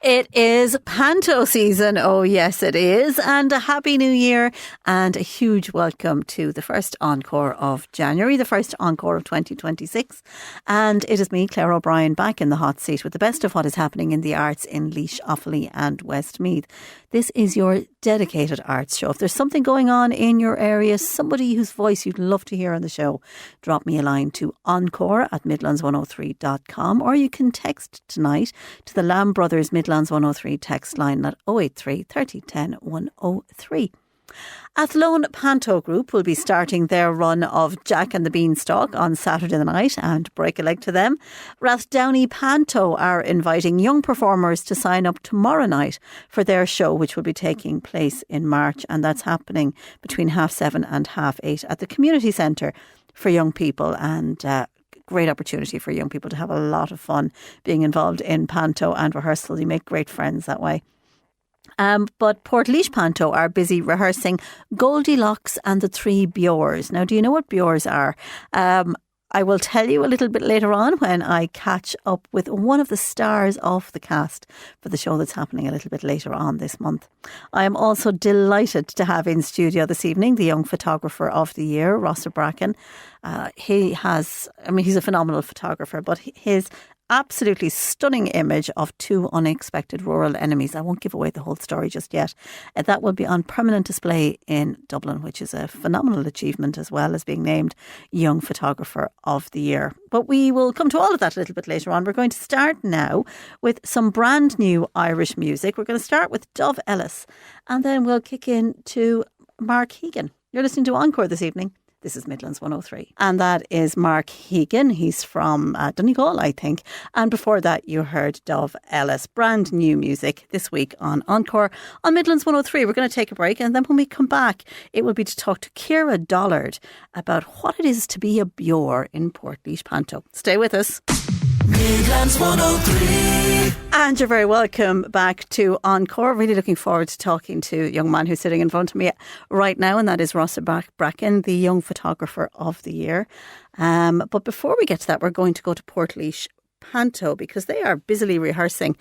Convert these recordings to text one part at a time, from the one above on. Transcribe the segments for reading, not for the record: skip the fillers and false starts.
It is Panto season. Oh, yes, it is. And a happy new year and a huge welcome to the first Encore of January, the first Encore of 2026. And it is me, Claire O'Brien, back in the hot seat with the best of what is happening in the arts in Laois, Offaly and Westmeath. This is your dedicated arts show. If there's something going on in your area, somebody whose voice you'd love to hear on the show, drop me a line to encore@midlands103.com, or you can text tonight to the Lamb Brothers Midlands 103 text line at 083 30 10 103. Athlone Panto Group will be starting their run of Jack and the Beanstalk on Saturday night, and break a leg to them. Rathdowney Panto are inviting young performers to sign up tomorrow night for their show, which will be taking place in March, and that's happening between 7:30 and 8:30 at the community centre for young people, and great opportunity for young people to have a lot of fun being involved in Panto and rehearsal. You make great friends that way. But Portlaoise Panto are busy rehearsing Goldilocks and the Three Beors. Now, do you know what Beors are? I will tell you a little bit later on when I catch up with one of the stars of the cast for the show that's happening a little bit later on this month. I am also delighted to have in studio this evening the Young Photographer of the Year, Rossa Bracken. He's a phenomenal photographer, but his absolutely stunning image of two unexpected rural enemies. I won't give away the whole story just yet. That will be on permanent display in Dublin, which is a phenomenal achievement, as well as being named Young Photographer of the Year. But we will come to all of that a little bit later on. We're going to start now with some brand new Irish music. We're going to start with Dove Ellis, and then we'll kick in to Mark Hegan. You're listening to Encore this evening. This is Midlands 103. And that is Mark Hegan. He's from Donegal, I think. And before that, you heard Dove Ellis. Brand new music this week on Encore on Midlands 103. We're going to take a break. And then when we come back, it will be to talk to Ciara Dollard about what it is to be a Beor in Portlaoise Panto. Stay with us. Midlands 103. And you're very welcome back to Encore. Really looking forward to talking to a young man who's sitting in front of me right now, and that is Rossa Bracken, the Young Photographer of the Year. But before we get to that, we're going to go to Portlaoise Panto, because they are busily rehearsing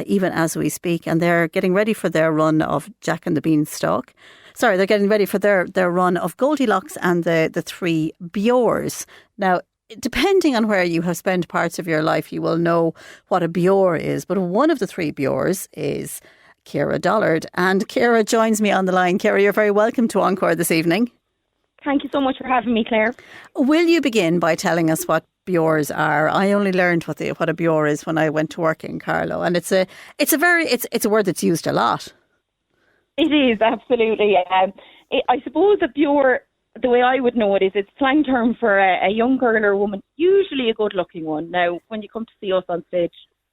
even as we speak, and they're getting ready for their run of Jack and the Beanstalk. Sorry, they're getting ready for their run of Goldilocks and the Three Beors. Now, depending on where you have spent parts of your life, you will know what a Beor is. But one of the Three Beors is Ciara Dollard. And Ciara joins me on the line. Ciara, you're very welcome to Encore this evening. Thank you so much for having me, Claire. Will you begin by telling us what Beors are? I only learned what a Beor is when I went to work in Carlow. And it's a word that's used a lot. It is, absolutely. I suppose a Beor, the way I would know it is, it's slang term for a young girl or woman, usually a good-looking one. Now, when you come to see us on stage,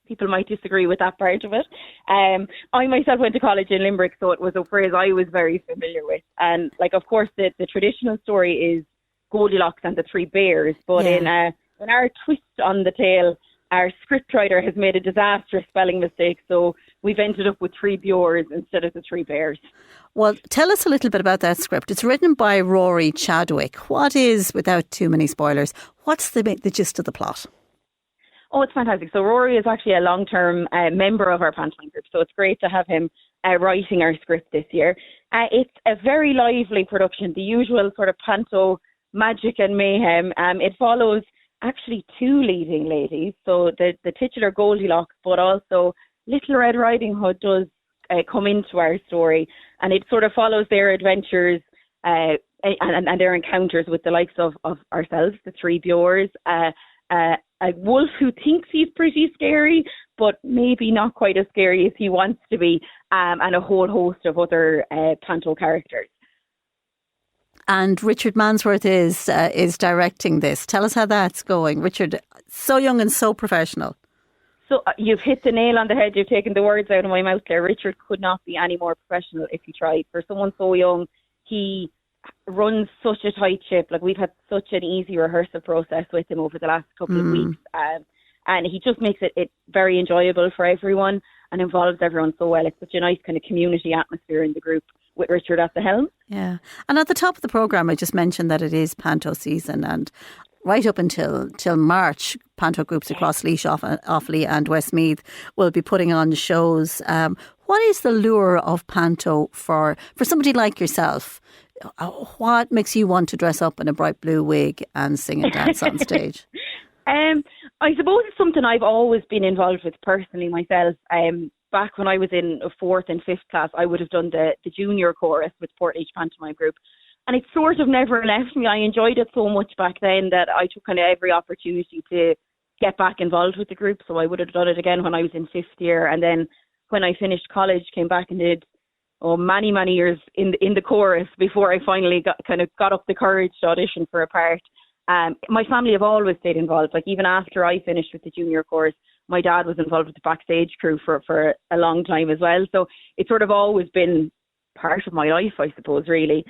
people might disagree with that part of it. I myself went to college in Limerick, so it was a phrase I was very familiar with. And, of course, the traditional story is Goldilocks and the Three Bears. But in our twist on the tale, our scriptwriter has made a disastrous spelling mistake, so we've ended up with Three Beors instead of the Three Bears. Well, tell us a little bit about that script. It's written by Rory Chadwick. What is, without too many spoilers, what's the gist of the plot? Oh, it's fantastic. So Rory is actually a long-term member of our pantomime group, so it's great to have him writing our script this year. It's a very lively production, the usual sort of panto magic and mayhem. It follows actually two leading ladies, so the titular Goldilocks, but also Little Red Riding Hood does come into our story, and it sort of follows their adventures and their encounters with the likes of ourselves, the Three Beors, a wolf who thinks he's pretty scary, but maybe not quite as scary as he wants to be, and a whole host of other panto characters. And Richard Mansworth is directing this. Tell us how that's going. Richard, so young and so professional. So you've hit the nail on the head. You've taken the words out of my mouth there. Richard could not be any more professional if he tried. For someone so young, he runs such a tight ship. We've had such an easy rehearsal process with him over the last couple of weeks. And he just makes it very enjoyable for everyone and involves everyone so well. It's such a nice kind of community atmosphere in the group with Richard at the helm. Yeah. And at the top of the programme, I just mentioned that it is Panto season, and right up until March, panto groups across Laois, Offaly and Westmeath will be putting on shows. What is the lure of panto for somebody like yourself? What makes you want to dress up in a bright blue wig and sing and dance on stage? I suppose it's something I've always been involved with personally myself. Back when I was in a 4th and 5th class, I would have done the junior chorus with Portlaoise Pantomime Group. And it sort of never left me. I enjoyed it so much back then that I took kind of every opportunity to get back involved with the group. So I would have done it again when I was in 5th year. And then when I finished college, came back and did many, many years in the chorus before I finally got up the courage to audition for a part. My family have always stayed involved. Like even after I finished with the junior chorus, my dad was involved with the backstage crew for a long time as well. So it's sort of always been part of my life, I suppose, really.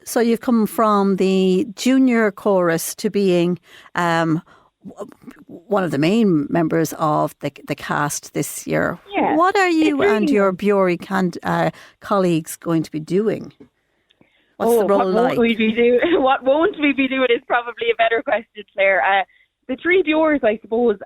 So you've come from the junior chorus to being one of the main members of the cast this year. Yeah, what are you and your Bury colleagues going to be doing? What's the role like? What won't we be doing is probably a better question, Claire. The three Bures, I suppose,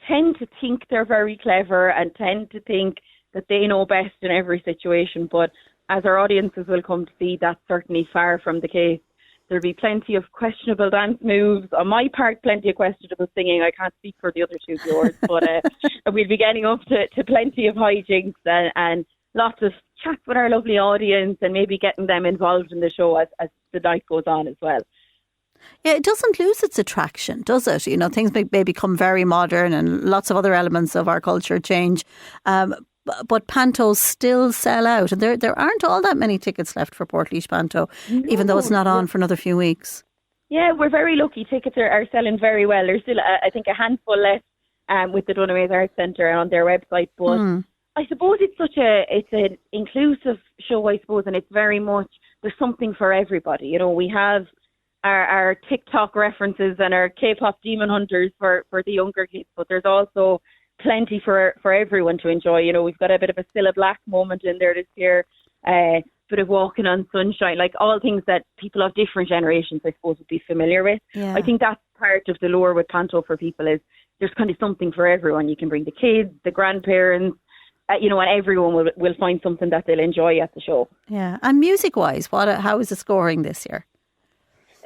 tend to think they're very clever and tend to think that they know best in every situation. But as our audiences will come to see, that's certainly far from the case. There'll be plenty of questionable dance moves. On my part, plenty of questionable singing. I can't speak for the other two Bures, but we'll be getting up to plenty of hijinks and lots of chats with our lovely audience and maybe getting them involved in the show as the night goes on as well. Yeah, it doesn't lose its attraction, does it? You know, things may become very modern and lots of other elements of our culture change. But pantos still sell out. And there aren't all that many tickets left for Portlaoise Panto, even though it's not on for another few weeks. Yeah, we're very lucky. Tickets are selling very well. There's still, I think, a handful left with the Dunamaze Arts Centre and on their website. But I suppose it's an inclusive show, I suppose, and it's very much, there's something for everybody. You know, we have our TikTok references and our K-pop demon hunters for the younger kids, but there's also plenty for everyone to enjoy. You know, we've got a bit of a Cilla Black moment in there this year, bit of Walking on Sunshine, like all things that people of different generations, I suppose, would be familiar with. Yeah. I think that's part of the lure with panto for people is there's kind of something for everyone. You can bring the kids, the grandparents, and everyone will find something that they'll enjoy at the show. Yeah, and music-wise, how is the scoring this year?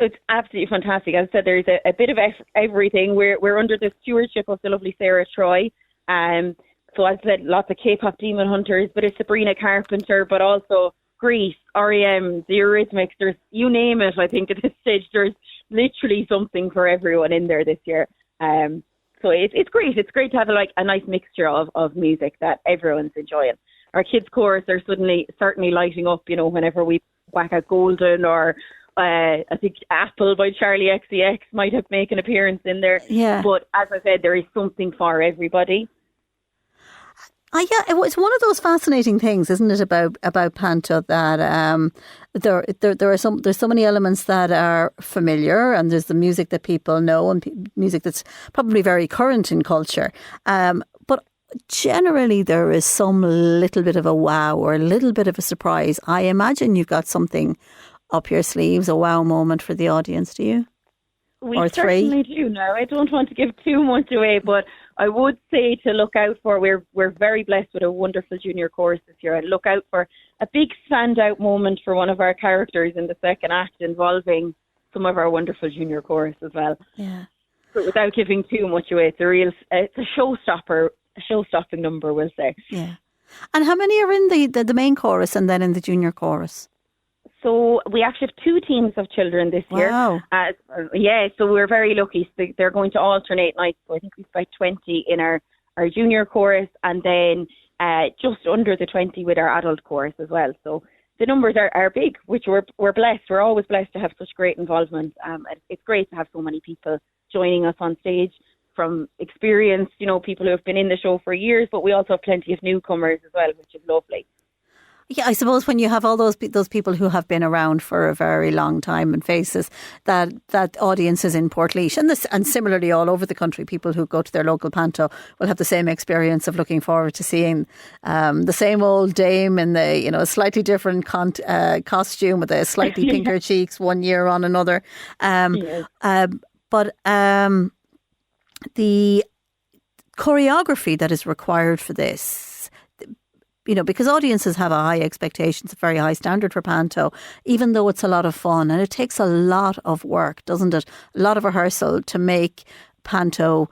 It's absolutely fantastic. As I said, there's a bit of everything. We're under the stewardship of the lovely Sarah Troy. So as I said, lots of K-pop demon hunters, but it's Sabrina Carpenter, but also Grease, R.E.M., The Eurythmics. There's, you name it, I think at this stage, there's literally something for everyone in there this year. So it's great. It's great to have a nice mixture of music that everyone's enjoying. Our kids' chorus are certainly lighting up, whenever we whack out Golden or I think Apple by Charlie XCX might have made an appearance in there. Yeah. But as I said, there is something for everybody. Yeah, it's one of those fascinating things, isn't it, about panto that there's so many elements that are familiar, and there's the music that people know and music that's probably very current in culture. But generally, there is some little bit of a wow or a little bit of a surprise. I imagine you've got something up your sleeves, a wow moment for the audience, do you? We certainly do now. I don't want to give too much away, but I would say to look out for, we're very blessed with a wonderful junior chorus this year, and look out for a big standout moment for one of our characters in the second act involving some of our wonderful junior chorus as well. Yeah. But without giving too much away, it's a show-stopping number, we'll say. Yeah. And how many are in the main chorus and then in the junior chorus? So we actually have two teams of children this year. Wow. So we're very lucky. So they're going to alternate nights. So I think we've about 20 in our junior chorus, and then just under the 20 with our adult chorus as well. So the numbers are big, which we're blessed. We're always blessed to have such great involvement. It's great to have so many people joining us on stage from experience, people who have been in the show for years, but we also have plenty of newcomers as well, which is lovely. Yeah, I suppose when you have all those people who have been around for a very long time and faces that audiences in Portlaoise and similarly all over the country, people who go to their local panto will have the same experience of looking forward to seeing the same old dame in the a slightly different costume with a slightly pinker cheeks one year on another. But the choreography that is required for this, because audiences have a high expectations, a very high standard for panto, even though it's a lot of fun. And it takes a lot of work, doesn't it? A lot of rehearsal to make panto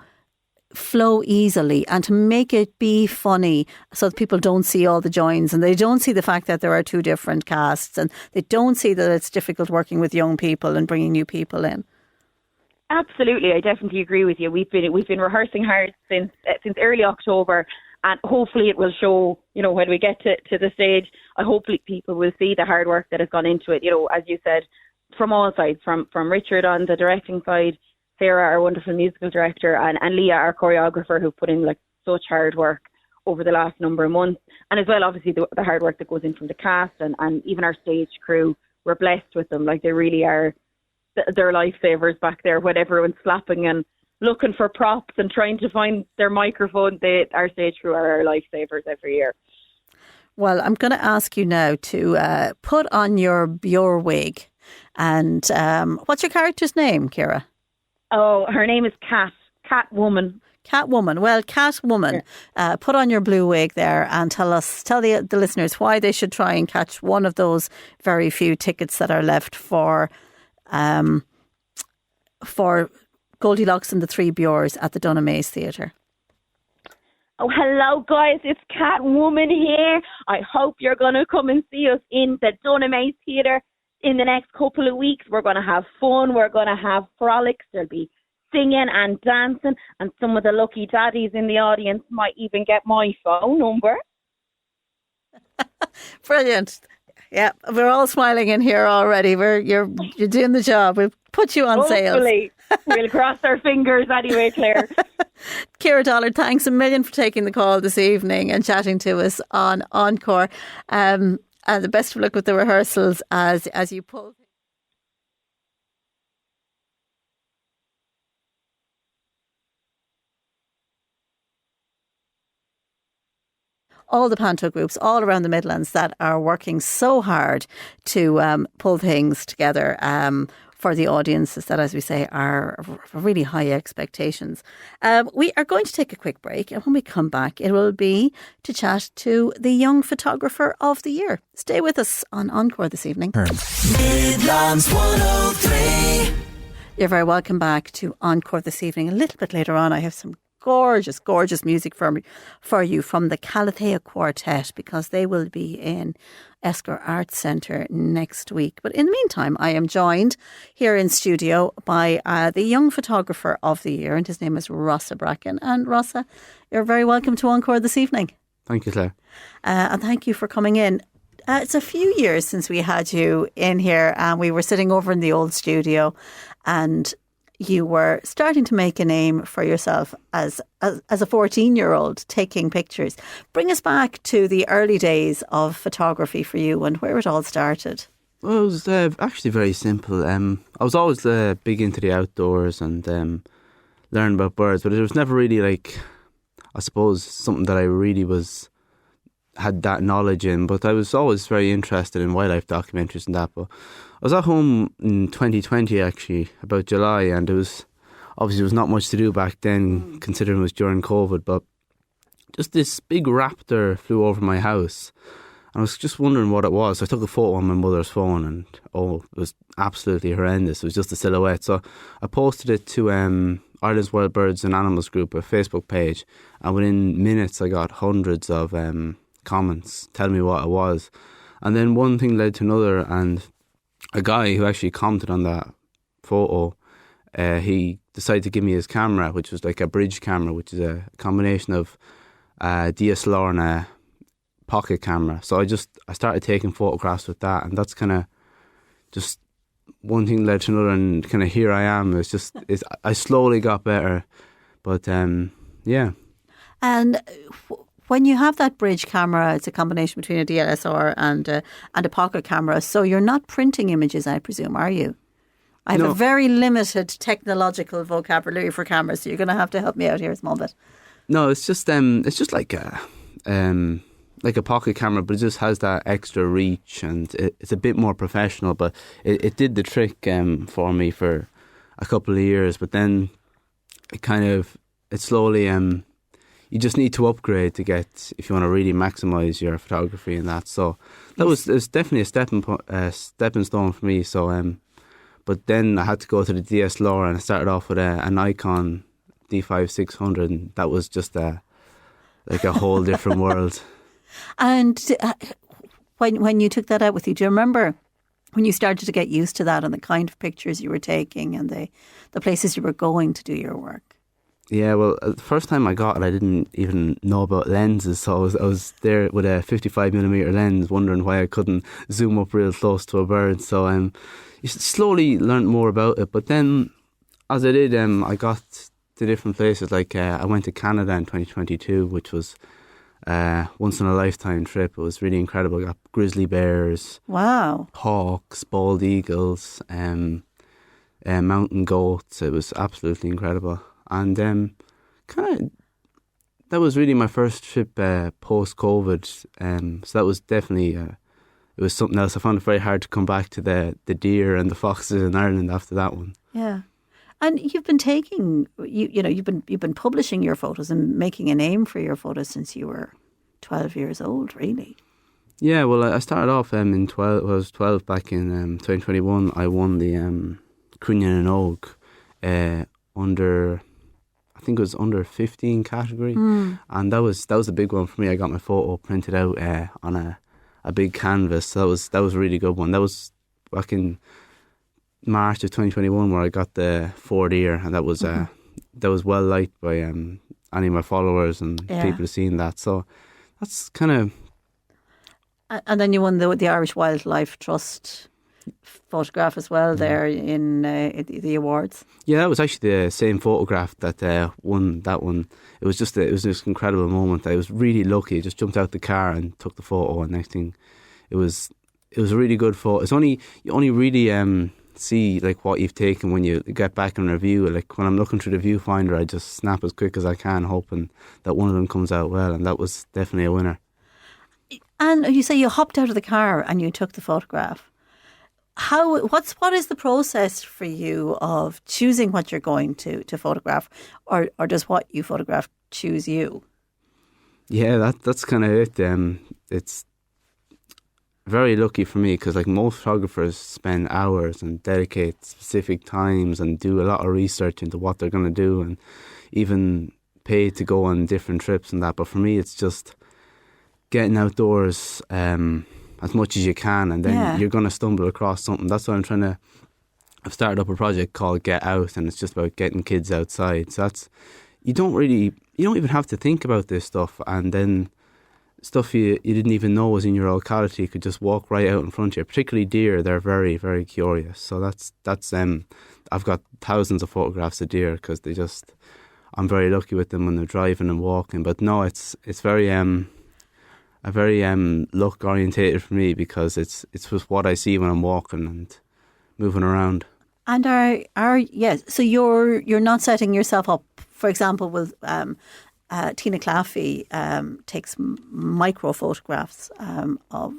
flow easily and to make it be funny so that people don't see all the joins and they don't see the fact that there are two different casts and they don't see that it's difficult working with young people and bringing new people in. Absolutely, I definitely agree with you. We've been rehearsing hard since early October. And hopefully it will show, when we get to the stage, I hope people will see the hard work that has gone into it, as you said, from all sides, from Richard on the directing side, Sarah, our wonderful musical director, and Leah, our choreographer, who put in such hard work over the last number of months. And as well, obviously, the hard work that goes in from the cast and even our stage crew. We're blessed with them. They really are, they're lifesavers back there when everyone's slapping and looking for props and trying to find their microphone. Our stage crew are our lifesavers every year. Well, I'm going to ask you now to put on your wig. And what's your character's name, Ciara? Oh, her name is Catwoman. Catwoman. Well, Catwoman, put on your blue wig there and tell the listeners why they should try and catch one of those very few tickets that are left for Goldilocks and the Three Beors at the Dunamaze Theatre. Oh, hello guys, it's Catwoman here. I hope you're going to come and see us in the Dunamaze Theatre in the next couple of weeks. We're going to have fun, we're going to have frolics, there'll be singing and dancing, and some of the lucky daddies in the audience might even get my phone number. Brilliant. Yeah, we're all smiling in here already. You're doing the job. We'll put you on sale. Hopefully. We'll cross our fingers anyway, Claire. Ciara Dollar, thanks a million for taking the call this evening and chatting to us on Encore. And the best of luck with the rehearsals as you pull. All the panto groups all around the Midlands that are working so hard to pull things together for the audiences that, as we say, are really high expectations. We are going to take a quick break, and when we come back, it will be to chat to the Young Photographer of the Year. Stay with us on Encore this evening. Midlands 103. You're very welcome back to Encore this evening. A little bit later on, I have some gorgeous music for you from the Calathea Quartet, because they will be in Esker Arts Centre next week. But in the meantime, I am joined here in studio by the Young Photographer of the Year, and his name is Rossa Bracken. And Rossa, you're very welcome to Encore this evening. Thank you, Claire. And thank you for coming in. It's a few years since we had you in here, and we were sitting over in the old studio, and you were starting to make a name for yourself as a 14-year-old taking pictures. Bring us back to the early days of photography for you and where it all started. Well, it was actually very simple. I was always big into the outdoors and learning about birds, but it was never really I suppose, something that I really had that knowledge in. But I was always very interested in wildlife documentaries and that. But I was at home in 2020 actually, about July, and there was not much to do back then, considering it was during COVID, but just this big raptor flew over my house, and I was just wondering what it was. So I took a photo on my mother's phone, and it was absolutely horrendous. It was just a silhouette. So I posted it to Ireland's Wild Birds and Animals group, a Facebook page, and within minutes I got hundreds of comments telling me what it was. And then one thing led to another, and a guy who actually commented on that photo, he decided to give me his camera, which was like a bridge camera, which is a combination of DSLR and a pocket camera. So I started taking photographs with that, and that's kind of just one thing led to another, and kind of here I am. I slowly got better, but yeah. And When you have that bridge camera, it's a combination between a DSLR and a pocket camera. So you're not printing images, I presume, are you? I have a very limited technological vocabulary for cameras, so you're going to have to help me out here a small bit. No, it's just like a pocket camera, but it just has that extra reach, and it's a bit more professional. But it did the trick for me for a couple of years, but then it slowly you just need to upgrade to get, if you want to really maximise your photography and that. So it's definitely a stepping stone for me. So but then I had to go to the DSLR, and I started off with a Nikon D5600, and that was just like a whole different world. And when you took that out with you, do you remember when you started to get used to that and the kind of pictures you were taking and the places you were going to do your work? Yeah, well, the first time I got it, I didn't even know about lenses, so I was there with a 55mm lens, wondering why I couldn't zoom up real close to a bird. So you slowly learned more about it. But then, as I did, I got to different places. Like I went to Canada in 2022, which was once in a lifetime trip. It was really incredible. I got grizzly bears, wow, hawks, bald eagles, mountain goats. It was absolutely incredible. And that was really my first trip post-COVID. So that was definitely, it was something else. I found it very hard to come back to the deer and the foxes in Ireland after that one. Yeah. And you've been taking, you've been publishing your photos and making a name for your photos since you were 12 years old, really. Yeah, well, I started off in 12. When I was 12 back in 2021. I won the Cruinnian and Oak I think it was under 15 category, and that was a big one for me. I got my photo printed out on a big canvas. So that was a really good one. That was back in March of 2021 where I got the 4 deer, and that was well liked by any of my followers and people who've seen that. So that's kind of. And then you won the Irish Wildlife Trust photograph as well there in the awards. Yeah, that was actually the same photograph that won that one. It was just an incredible moment. I was really lucky. I just jumped out the car and took the photo, and next thing, it was a really good photo. You only really see like what you've taken when you get back and review. Like when I'm looking through the viewfinder, I just snap as quick as I can, hoping that one of them comes out well, and that was definitely a winner. And you say you hopped out of the car and you took the photograph. What is the process for you of choosing what you're going to photograph, or does what you photograph choose you? Yeah, that's kind of it. It's very lucky for me because like most photographers spend hours and dedicate specific times and do a lot of research into what they're going to do and even pay to go on different trips and that. But for me, it's just getting outdoors as much as you can, and then you're going to stumble across something. That's what I've started up a project called Get Out, and it's just about getting kids outside. So you don't even have to think about this stuff, and then stuff you didn't even know was in your locality could just walk right out in front of you. Particularly deer, they're very, very curious. So that's I've got thousands of photographs of deer because I'm very lucky with them when they're driving and walking. But no, it's very look orientated for me because it's just what I see when I'm walking and moving around. And so you're not setting yourself up, for example, with Tina Claffey takes micro photographs of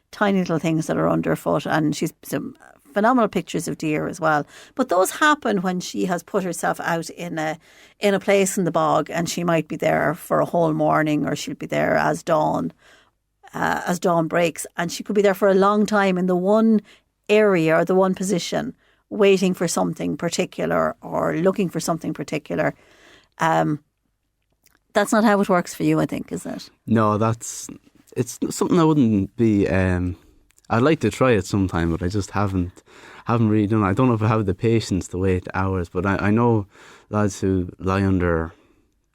tiny little things that are underfoot, and she's some phenomenal pictures of deer as well. But those happen when she has put herself out in a place in the bog, and she might be there for a whole morning, or she'll be there as dawn breaks, and she could be there for a long time in the one area or the one position, waiting for something particular or looking for something particular. That's not how it works for you, I think, is it? No, it's something I wouldn't be. I'd like to try it sometime, but I just haven't really done it. I don't know if I have the patience to wait hours, but I know lads who lie under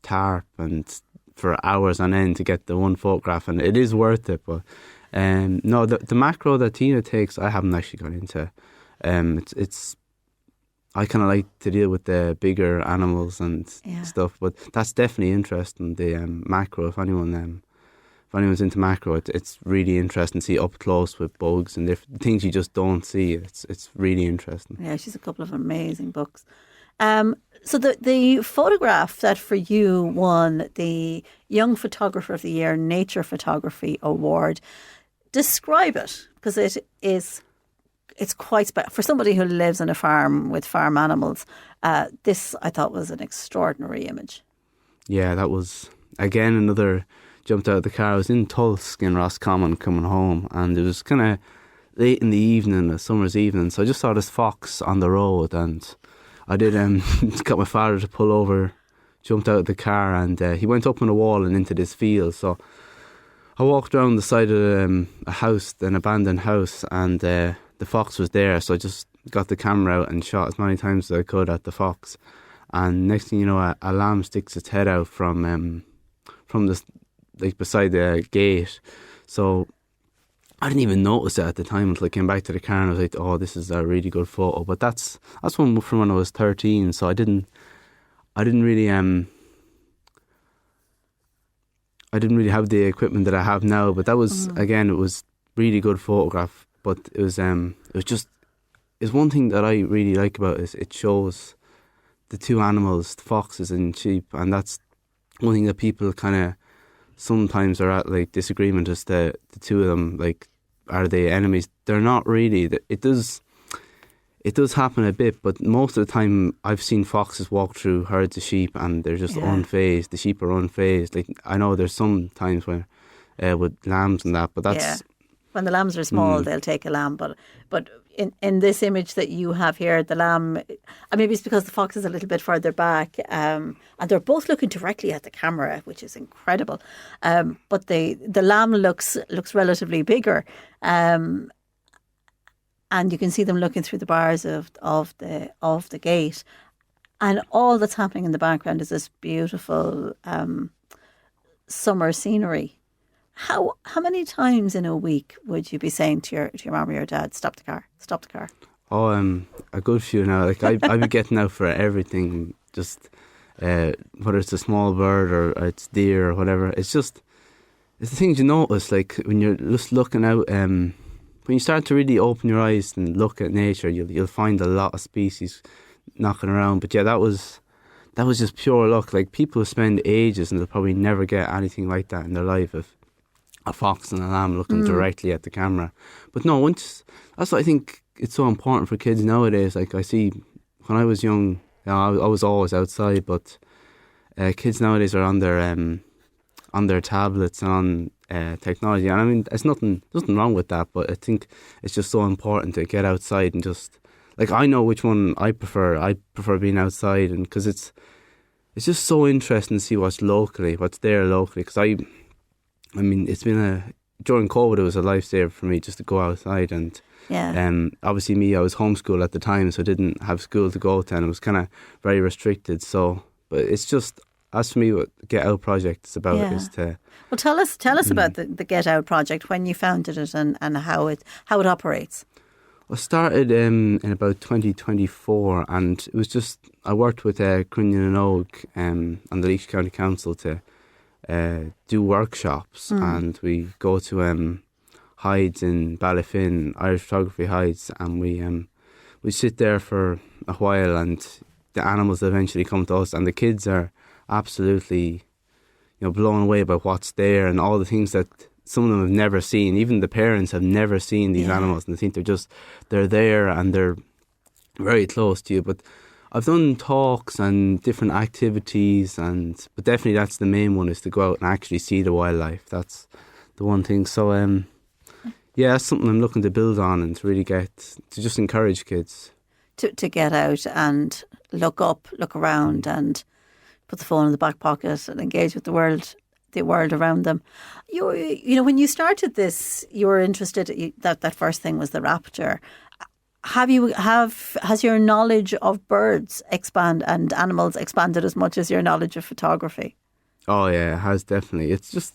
tarp and for hours on end to get the one photograph, and it is worth it. But no, the macro that Tina takes, I haven't actually got into. It's I kind of like to deal with the bigger animals and Yeah. stuff, but that's definitely interesting. The macro, if anyone's into macro, it's really interesting to see up close with bugs and things you just don't see. It's really interesting. Yeah, she's a couple of amazing books. So the photograph that for you won the Young Photographer of the Year Nature Photography Award. Describe it, because it's quite for somebody who lives on a farm with farm animals. This I thought was an extraordinary image. Yeah, that was again another jumped out of the car. I was in Tulsk in Roscommon coming home, and it was kind of late in the evening, a summer's evening. So I just saw this fox on the road, and I did got my father to pull over, jumped out of the car, and he went up on a wall and into this field. So I walked around the side of a house, an abandoned house, and the fox was there. So I just got the camera out and shot as many times as I could at the fox. And next thing you know, a lamb sticks its head out from this, like beside the gate. So I didn't even notice it at the time until I came back to the car and I was like, "Oh, this is a really good photo." But that's one from when I was 13. So I didn't really have the equipment that I have now. But that was again, it was really good photograph. But it was it's one thing that I really like about it is it shows the two animals, the foxes and sheep, and that's one thing that people kind of sometimes are at like disagreement as to the two of them, like, are they enemies? They're not really. It does happen a bit, but most of the time I've seen foxes walk through herds of sheep and they're just unfazed. The sheep are unfazed. Like, I know there's some times where with lambs and that, but that's when the lambs are small, they'll take a lamb. But in this image that you have here, the lamb, maybe it's because the fox is a little bit further back, and they're both looking directly at the camera, which is incredible. But the lamb looks relatively bigger, and you can see them looking through the bars of the gate, and all that's happening in the background is this beautiful summer scenery. How many times in a week would you be saying to your mum or your dad, "Stop the car, stop the car"? Oh, a good few now. Like I'd be getting out for everything, just whether it's a small bird or it's deer or whatever. It's the things you notice, like when you're just looking out. When you start to really open your eyes and look at nature, you'll find a lot of species knocking around. But yeah, that was just pure luck. Like, people spend ages and they'll probably never get anything like that in their life of a fox and a lamb looking directly at the camera. But no, that's what I think it's so important for kids nowadays. Like, I see when I was young, I was always outside, but kids nowadays are on their tablets and on technology. And I mean, there's nothing wrong with that, but I think it's just so important to get outside and just, like, I know which one I prefer. I prefer being outside, and because it's just so interesting to see what's there locally. Because I mean, it's been during COVID, it was a lifesaver for me just to go outside. And obviously me, I was homeschooled at the time, so I didn't have school to go to, and it was kind of very restricted. So, but it's just, as for me, what Get Out project is about is to... Well, tell us about the Get Out project, when you founded it and how it operates. I started in about 2024, and it was just, I worked with Cruinnion and Oak and the Laois County Council to do workshops, and we go to hides in Ballyfin, Irish photography hides, and we sit there for a while, and the animals eventually come to us, and the kids are absolutely, blown away by what's there and all the things that some of them have never seen. Even the parents have never seen these animals, and they think they're there and they're very close to you. But I've done talks and different activities, but definitely that's the main one, is to go out and actually see the wildlife. That's the one thing. So that's something I'm looking to build on, and to really just encourage kids to get out and look up, look around, and put the phone in the back pocket and engage with the world around them. You when you started this, you were interested. That first thing was the raptor. Has your knowledge of birds and animals expanded as much as your knowledge of photography? Oh yeah, it has, definitely. It's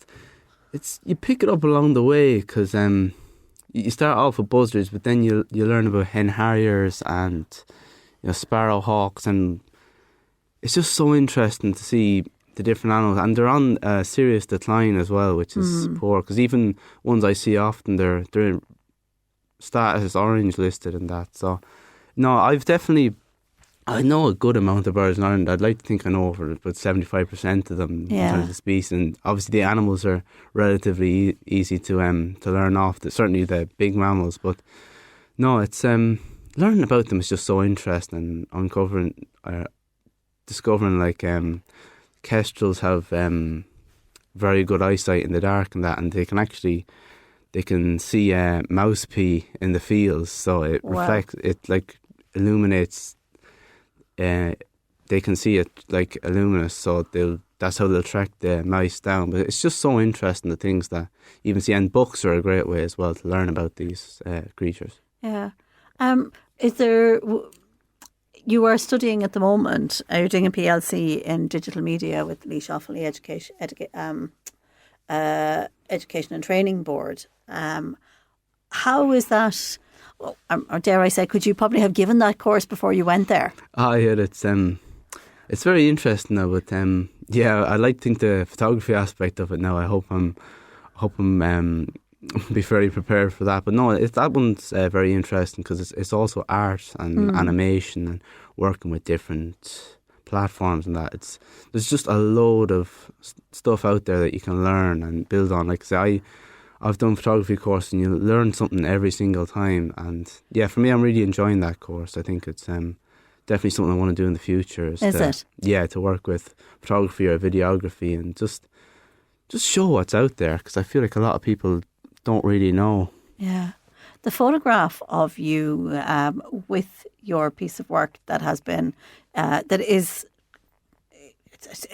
you pick it up along the way, because you start off with buzzards, but then you learn about hen harriers and sparrowhawks, and it's just so interesting to see the different animals, and they're on serious decline as well, which is poor, because even ones I see often, they're status orange listed and that. So no, I know a good amount of birds in Ireland. I'd like to think I know over about 75% of them in terms of species, and obviously the animals are relatively easy to learn off. Certainly the big mammals, but no, it's learning about them is just so interesting. Uncovering, discovering like kestrels have very good eyesight in the dark and that, and they can see mouse pee in the fields, so it reflects, it like illuminates. They can see it like luminous, so that's how they'll track the mice down. But it's just so interesting, the things that you even see, and books are a great way as well to learn about these creatures. Yeah. Is there? You are studying at the moment. You're doing a PLC in digital media with Lee Shoffley Education and Training Board. How is that? Well, or dare I say, could you probably have given that course before you went there? Yeah, it's very interesting now. But I like to think the photography aspect of it now. I hope I'm be very prepared for that. But no, that one's very interesting because it's also art and animation and working with different platforms and that. There's just a load of stuff out there that you can learn and build on. Like say, I've done photography course and you learn something every single time. And yeah, for me, I'm really enjoying that course. I think it's definitely something I want to do in the future. Is it? Yeah, to work with photography or videography and just show what's out there, because I feel like a lot of people don't really know. Yeah. The photograph of you with your piece of work that has been, it's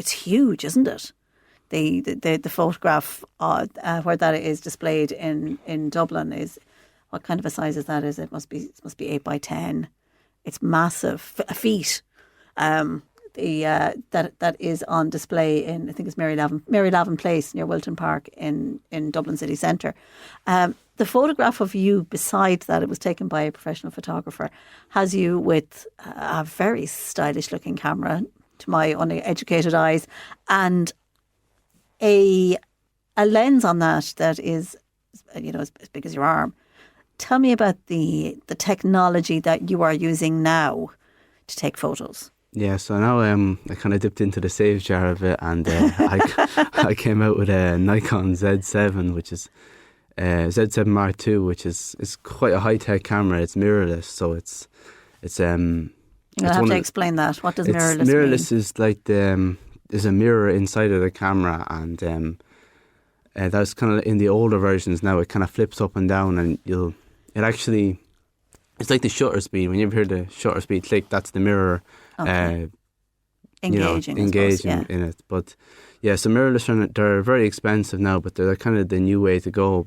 huge, isn't it? The photograph where that is displayed in Dublin is, what kind of a size is that? It must be 8x10. It's massive, a feet. That is on display in, I think it's Mary Lavin Place near Wilton Park in Dublin city centre. The photograph of you beside that, it was taken by a professional photographer, has you with a very stylish looking camera to my uneducated eyes, and a lens on that is, as big as your arm. Tell me about the technology that you are using now to take photos. Yeah, so now I kind of dipped into the save jar of it, and I came out with a Nikon Z7, which is Z7 Mark II, which is quite a high tech camera. It's mirrorless, so it's you'll have to explain that. What does mirrorless mean? Mirrorless is like there's a mirror inside of the camera, and that's kind of in the older versions now. It kind of flips up and down, and it's like the shutter speed. When you ever hear the shutter speed click, that's the mirror. Okay. Engaging in it. But yeah, so mirrorless, they're very expensive now, but they're kind of the new way to go.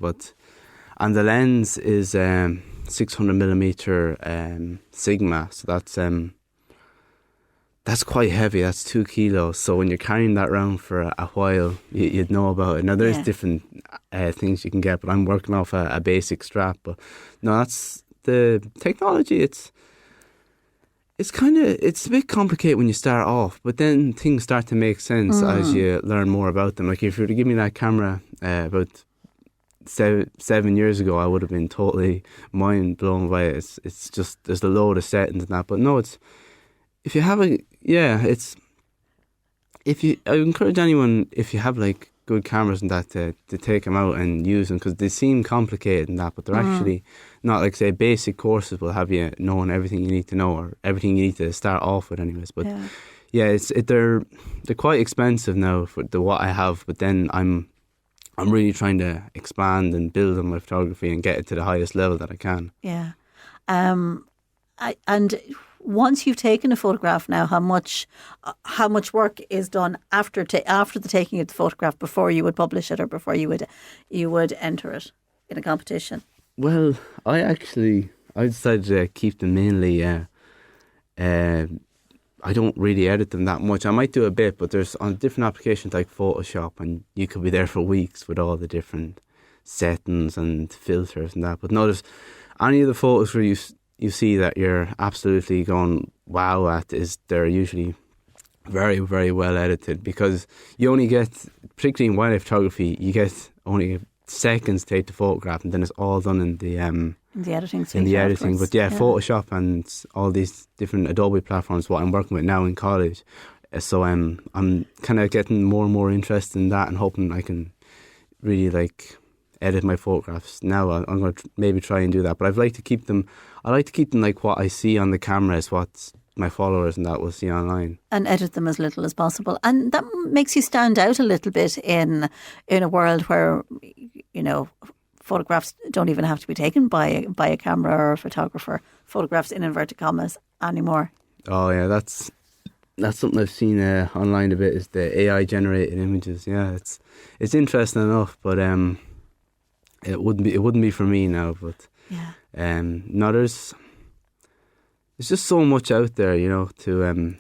And the lens is 600mm Sigma, so that's quite heavy. That's 2 kilos. So when you're carrying that around for a while, you'd know about it. Now there's different things you can get, but I'm working off a basic strap. But no, that's the technology. It's a bit complicated when you start off, but then things start to make sense as you learn more about them. Like if you were to give me that camera about 7 years ago, I would have been totally mind blown by it. It's just, there's a load of settings and that, but no, I encourage anyone, if you have like good cameras and that, to take them out and use them, because they seem complicated and that, but they're actually not. Like say basic courses will have you knowing everything you need to know, or everything you need to start off with anyways. But they're quite expensive now for what I have, but then I'm really trying to expand and build on my photography and get it to the highest level that I can. Yeah. And once you've taken a photograph now, how much work is done after the taking of the photograph before you would publish it, or before you would enter it in a competition? Well, I decided to keep them mainly. I don't really edit them that much. I might do a bit, but there's on different applications like Photoshop, and you could be there for weeks with all the different settings and filters and that. But notice any of the photos where you see that you're absolutely going wow at is they're usually very, very well edited, because you only get, particularly in wildlife photography, you get only seconds to take the photograph, and then it's all done in the editing suite. in the editing. Afterwards. But Photoshop and all these different Adobe platforms, what I'm working with now in college. So I'm kind of getting more and more interested in that, and hoping I can really like edit my photographs. Now I'm going to maybe try and do that, but I'd like to keep them. I like to keep them like what I see on the camera is what my followers and that will see online, and edit them as little as possible. And that makes you stand out a little bit in a world where, you know, photographs don't even have to be taken by a camera or a photographer. Photographs in inverted commas anymore. Oh yeah, that's something I've seen online a bit, is the AI generated images. Yeah, it's interesting enough, but it wouldn't be for me now. But no, there's just so much out there, you know, to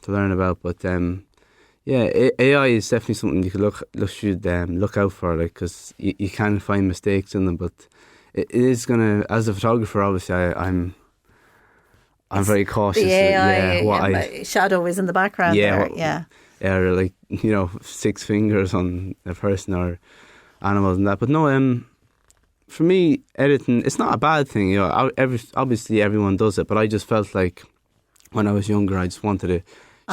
learn about. But AI is definitely something you could look out for, like, because you can find mistakes in them. But it is gonna, as a photographer, obviously, I'm very cautious. The AI shadow is in the background there. Or like, you know, 6 fingers on a person or animals and that. But no, for me, editing, it's not a bad thing. You know, obviously everyone does it, but I just felt like when I was younger, I just wanted to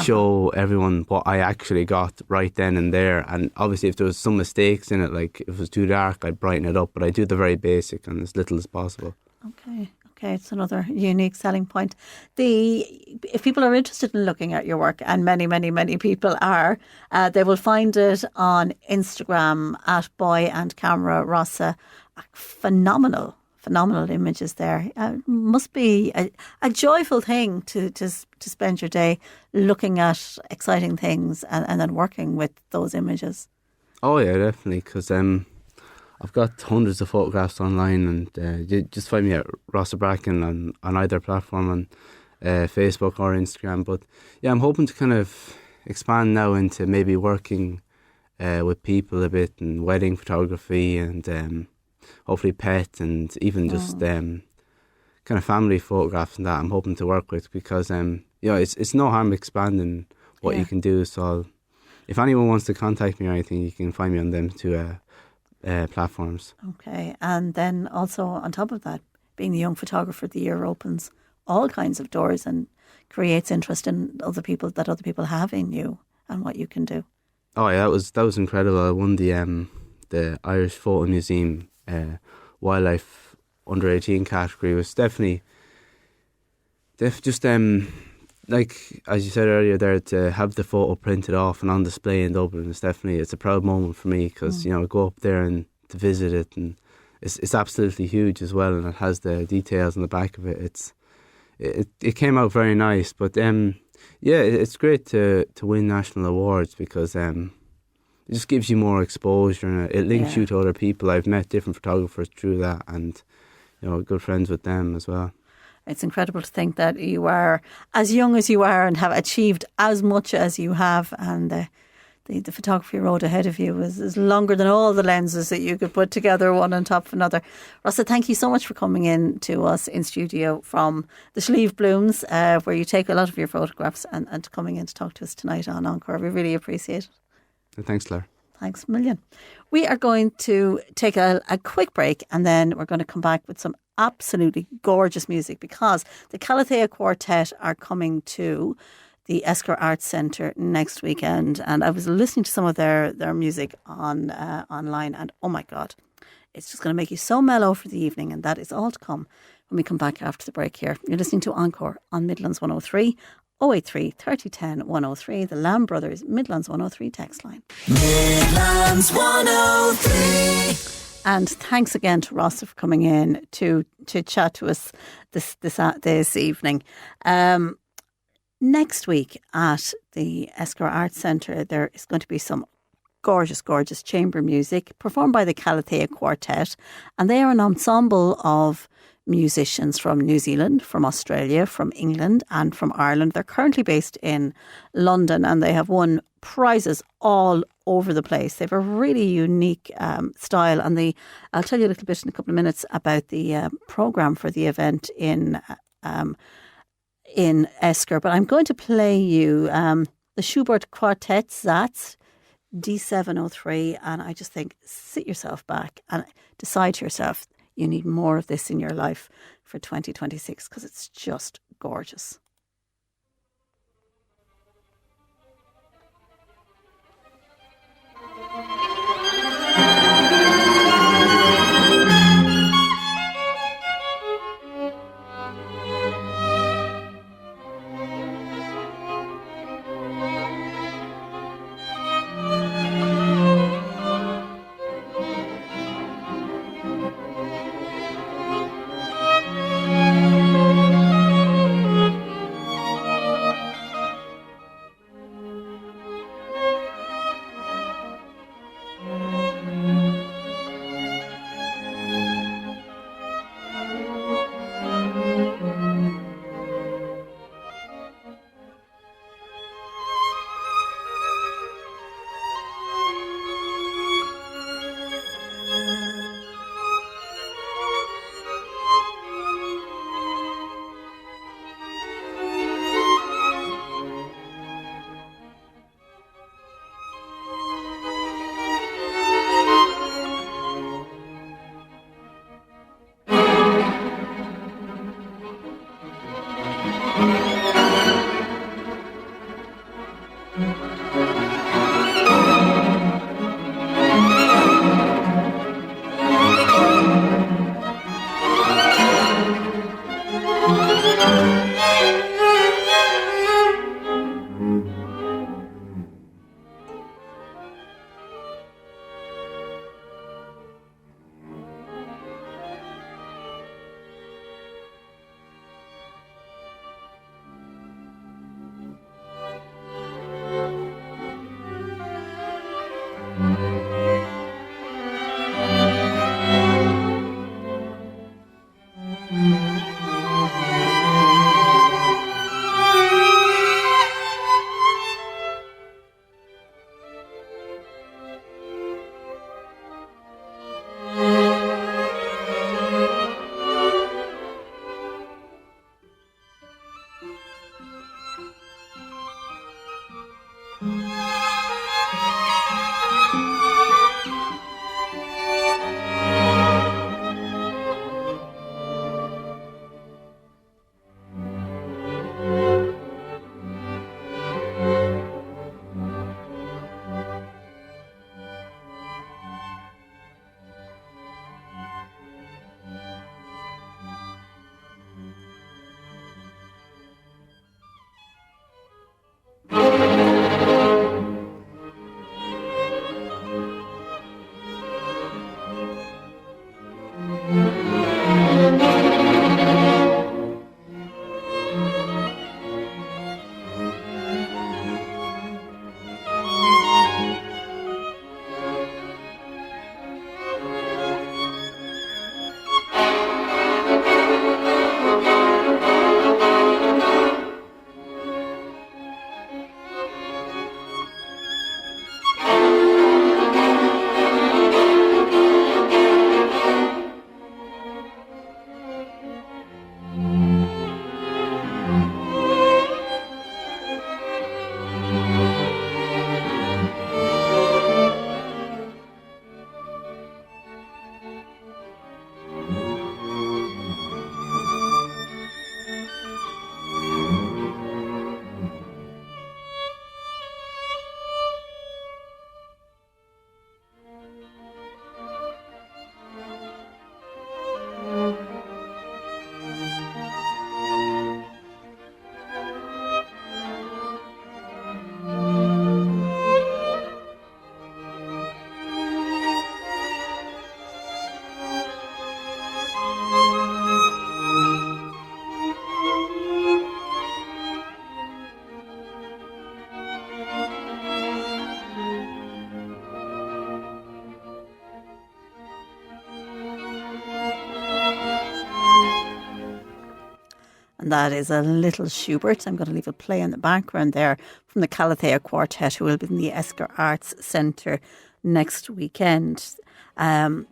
show everyone what I actually got right then and there. And obviously, if there was some mistakes in it, like if it was too dark, I'd brighten it up. But I do the very basic and as little as possible. Okay, it's another unique selling point. If people are interested in looking at your work, and many, many, many people are, they will find it on Instagram at Boy and Camera Rossa. Phenomenal images there. Must be a joyful thing to spend your day looking at exciting things and then working with those images. Oh yeah, definitely, because I've got hundreds of photographs online, and you just find me at Rossa Bracken on either platform, on Facebook or Instagram. But yeah, I'm hoping to kind of expand now into maybe working with people a bit, and wedding photography, and hopefully pet, and even just kind of family photographs and that I'm hoping to work with, because you know, it's no harm expanding what you can do. So if anyone wants to contact me or anything, you can find me on them two platforms. Okay, and then also on top of that, being the Young Photographer of the Year opens all kinds of doors and creates interest in other people have in you and what you can do. Oh yeah, that was incredible. I won the Irish Photo Museum Wildlife Under 18 category. It was definitely just like as you said earlier there, to have the photo printed off and on display in Dublin, it's a proud moment for me, because you know, go up there and to visit it, and it's absolutely huge as well, and it has the details on the back of it. It came out very nice. But it's great to win national awards, because it just gives you more exposure, and it links you to other people. I've met different photographers through that, and you know, good friends with them as well. It's incredible to think that you are as young as you are and have achieved as much as you have, and the photography road ahead of you is longer than all the lenses that you could put together, one on top of another. Rossa, thank you so much for coming in to us in studio from the Slieve Blooms, where you take a lot of your photographs, and coming in to talk to us tonight on Encore. We really appreciate it. Thanks, Claire. Thanks a million. We are going to take a quick break, and then we're going to come back with some absolutely gorgeous music, because the Calathea Quartet are coming to the Encore Arts Centre next weekend, and I was listening to some of their music online, and oh my God, it's just going to make you so mellow for the evening, and that is all to come when we come back after the break here. You're listening to Encore on Midlands 103, 083 3010 103, the Lamb Brothers Midlands 103 text line. Midlands 103. And thanks again to Rossa for coming in to chat to us this evening. Next week at the Encore Arts Centre, there is going to be some gorgeous, gorgeous chamber music performed by the Calathea Quartet. And they are an ensemble of musicians from New Zealand, from Australia, from England and from Ireland. They're currently based in London, and they have won prizes all over the place. They have a really unique style, and I'll tell you a little bit in a couple of minutes about the programme for the event in in Esker. But I'm going to play you the Schubert Quartet Satz D703, and I just think, sit yourself back and decide to yourself you need more of this in your life for 2026, because it's just gorgeous. And that is a little Schubert. I'm going to leave it play in the background there from the Calathea Quartet, who will be in the Esker Arts Centre next weekend. I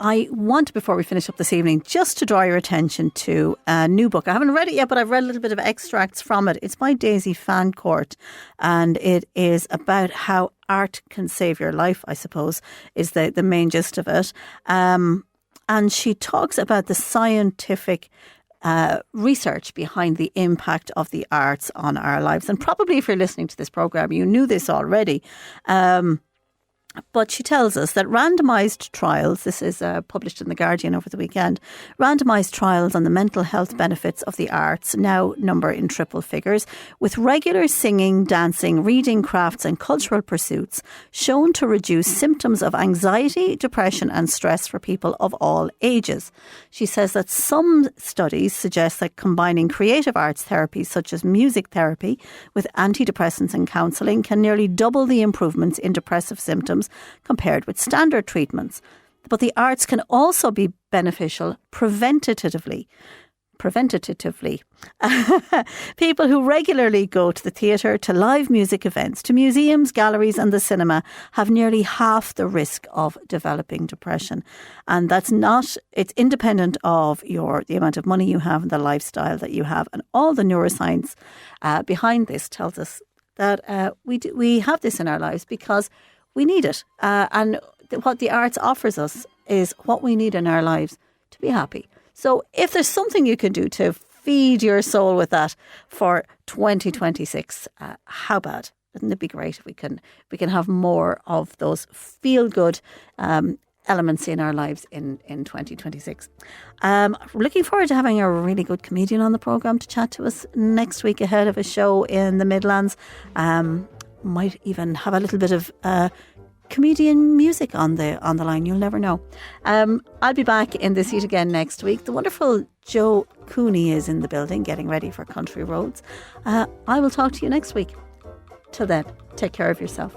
I want, before we finish up this evening, just to draw your attention to a new book. I haven't read it yet, but I've read a little bit of extracts from it. It's by Daisy Fancourt, and it is about how art can save your life, I suppose, is the main gist of it. And she talks about the scientific research behind the impact of the arts on our lives. And probably if you're listening to this programme, you knew this already. But she tells us that randomised trials, this is published in The Guardian over the weekend, randomised trials on the mental health benefits of the arts now number in triple figures, with regular singing, dancing, reading, crafts and cultural pursuits shown to reduce symptoms of anxiety, depression and stress for people of all ages. She says that some studies suggest that combining creative arts therapies such as music therapy with antidepressants and counselling can nearly double the improvements in depressive symptoms compared with standard treatments. But the arts can also be beneficial preventatively. People who regularly go to the theatre, to live music events, to museums, galleries and the cinema have nearly half the risk of developing depression. And it's independent of the amount of money you have and the lifestyle that you have. And all the neuroscience behind this tells us that we have this in our lives because we need it. And what the arts offers us is what we need in our lives to be happy. So if there's something you can do to feed your soul with that for 2026, how bad? Wouldn't it be great if we can have more of those feel-good elements in our lives in 2026. Looking forward to having a really good comedian on the programme to chat to us next week ahead of a show in the Midlands. Might even have a little bit of comedian music on the line. You'll never know. I'll be back in the seat again next week. The wonderful Joe Cooney is in the building getting ready for Country Roads. I will talk to you next week. Till then, take care of yourself.